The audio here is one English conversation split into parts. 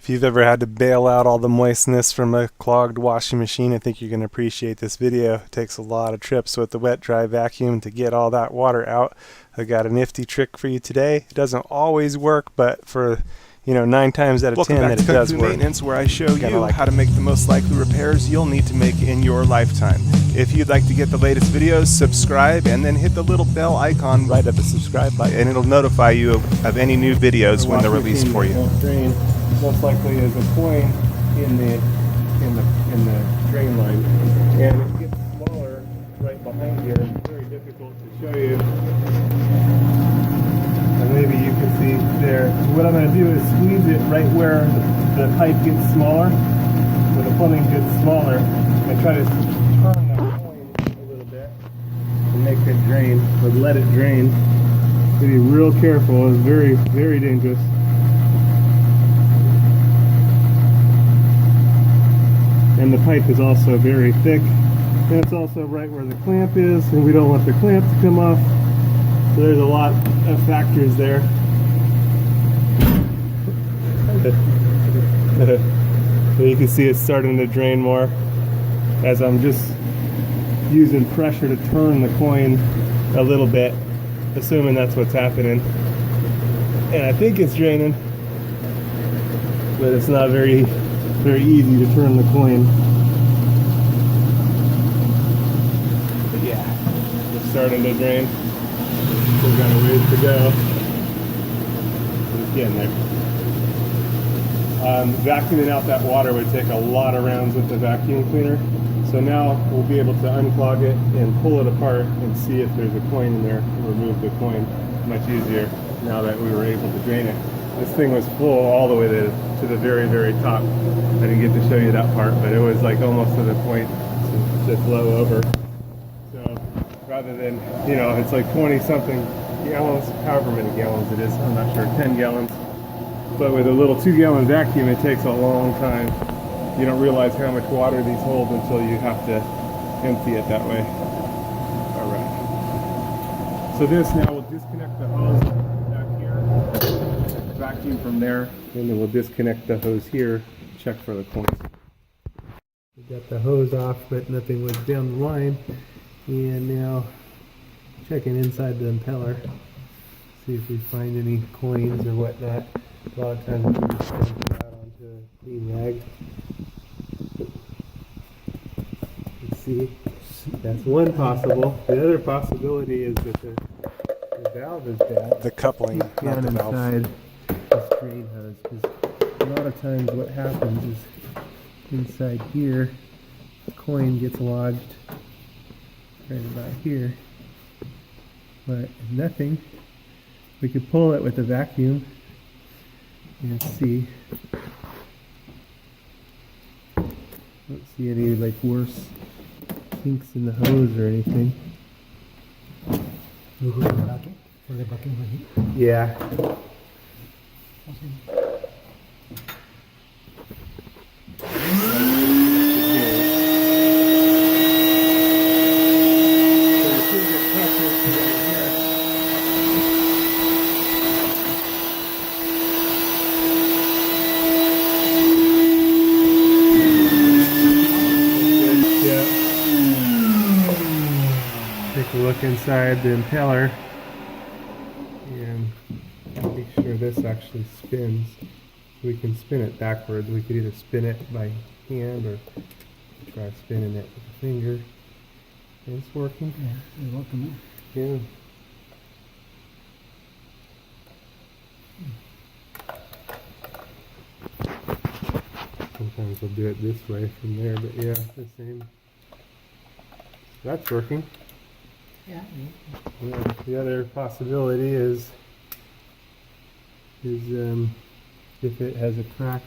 If you've ever had to bail out all the moistness from a clogged washing machine, I think you're going to appreciate this video. It takes a lot of trips with the wet dry vacuum to get all that water out. I got a nifty trick for you today. It doesn't always work, but for 9 times out of 10 that it does work. Maintenance, where I show you how to make the most likely repairs you'll need to make in your lifetime. If you'd like to get the latest videos, subscribe and then hit the little bell icon right at the subscribe button, and it'll notify you of any new videos when they're released for you. Drain most likely is a coin in the drain line, and it gets smaller right behind here. It's very difficult to show you. Maybe you can see there. So what I'm going to do is squeeze it right where the pipe gets smaller, where the plumbing gets smaller, and try to turn the coin a little bit and make it drain, or let it drain. So be real careful. It's very, very dangerous. And the pipe is also very thick, and it's also right where the clamp is, and we don't want the clamp to come off. So there's a lot of factors there. So you can see it's starting to drain more as I'm just using pressure to turn the coin a little bit, assuming that's what's happening. And I think it's draining, but it's not very easy to turn the coin. But yeah, it's starting to drain. We've got a ways to go. Just getting there. Vacuuming out that water would take a lot of rounds with the vacuum cleaner. So now we'll be able to unclog it and pull it apart and see if there's a coin in there, and remove the coin much easier now that we were able to drain it. This thing was full all the way to the very, very top. I didn't get to show you that part, but it was like almost to the point to flow over. Rather than, it's like 20 something gallons, however many gallons it is, I'm not sure, 10 gallons. But with a little 2-gallon vacuum, it takes a long time. You don't realize how much water these hold until you have to empty it that way. All right. So this now will disconnect the hose back here, vacuum from there, and then we'll disconnect the hose here, check for the coins. We got the hose off, but nothing was down the line. And now checking inside the impeller, see if we find any coins or whatnot. A lot of times we just dump them out onto a clean rag. Let's see. That's one possible. The other possibility is that the valve is bad. The coupling, not the valve. Inside this drain hose, because a lot of times what happens is inside here, the coin gets lodged right about here, but if nothing, we could pull it with a vacuum and see. Don't see any like worse kinks in the hose or anything. You go to the bucket for the bucket for heat? Yeah. Okay. Take a look inside the impeller and make sure this actually spins. We can spin it backwards. We could either spin it by hand or try spinning it with a finger. And it's working. Yeah, it's working. Yeah. Sometimes we'll do it this way from there, but yeah, the same. That's working. Yeah. Yeah, the other possibility is if it has a crack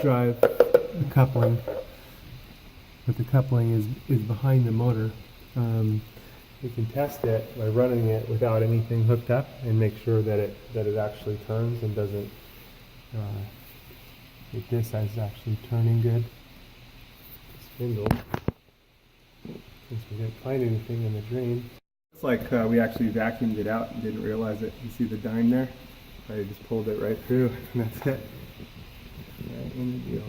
drive the coupling, but the coupling is behind the motor. We can test it by running it without anything hooked up and make sure that it actually turns and doesn't. If this is actually turning good. Spindle. Since we didn't find anything in the drain. Looks like we actually vacuumed it out and didn't realize it. You see the dime there? I just pulled it right through, and that's it. Right in the deal.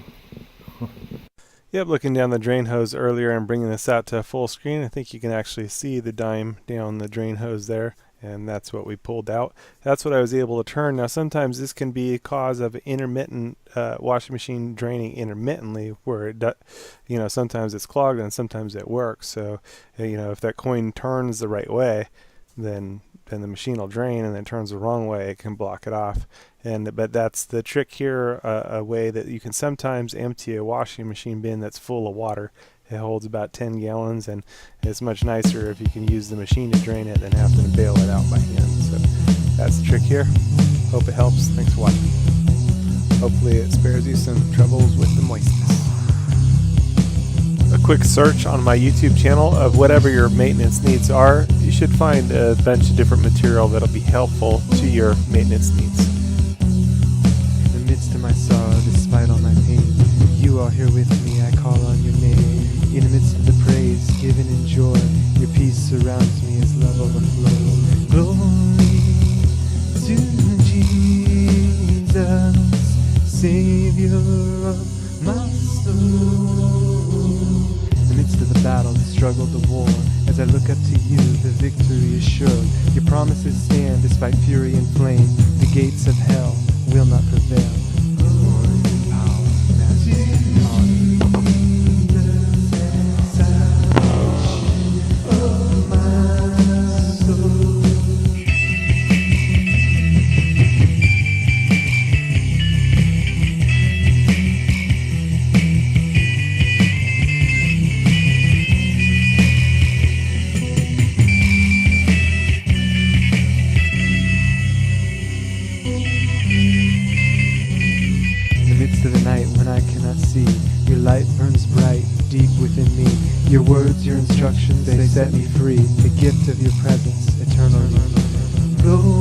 Yep, looking down the drain hose earlier and bringing this out to full screen, I think you can actually see the dime down the drain hose there, and that's what we pulled out. That's what I was able to turn. Now sometimes this can be a cause of intermittent washing machine draining intermittently, where it sometimes it's clogged and sometimes it works. So if that coin turns the right way, then the machine will drain, and then it turns the wrong way, it can block it off. But that's the trick here, a way that you can sometimes empty a washing machine bin that's full of water. It holds about 10 gallons, and it's much nicer if you can use the machine to drain it than having to bail it out by hand. So that's the trick here. Hope it helps. Thanks for watching. Hopefully it spares you some troubles with the moistness. A quick search on my YouTube channel of whatever your maintenance needs are. You should find a bunch of different material that'll be helpful to your maintenance needs. In the midst of my sorrow, despite all my pain, you are here with me, I call on your name. In the midst of the praise, given in joy, your peace surrounds me as love overflows. Glory to Jesus, Savior of my soul. In the midst of the battle, the struggle, the war, as I look up to you, the victory is sure. Your promises stand despite fury and flame. The gates of hell will not prevail. Glory, power, majesty, honor. Of my soul. To the night when I cannot see, your light burns bright deep within me. Your words, your instructions, they set me free. The gift of your presence eternally. Glory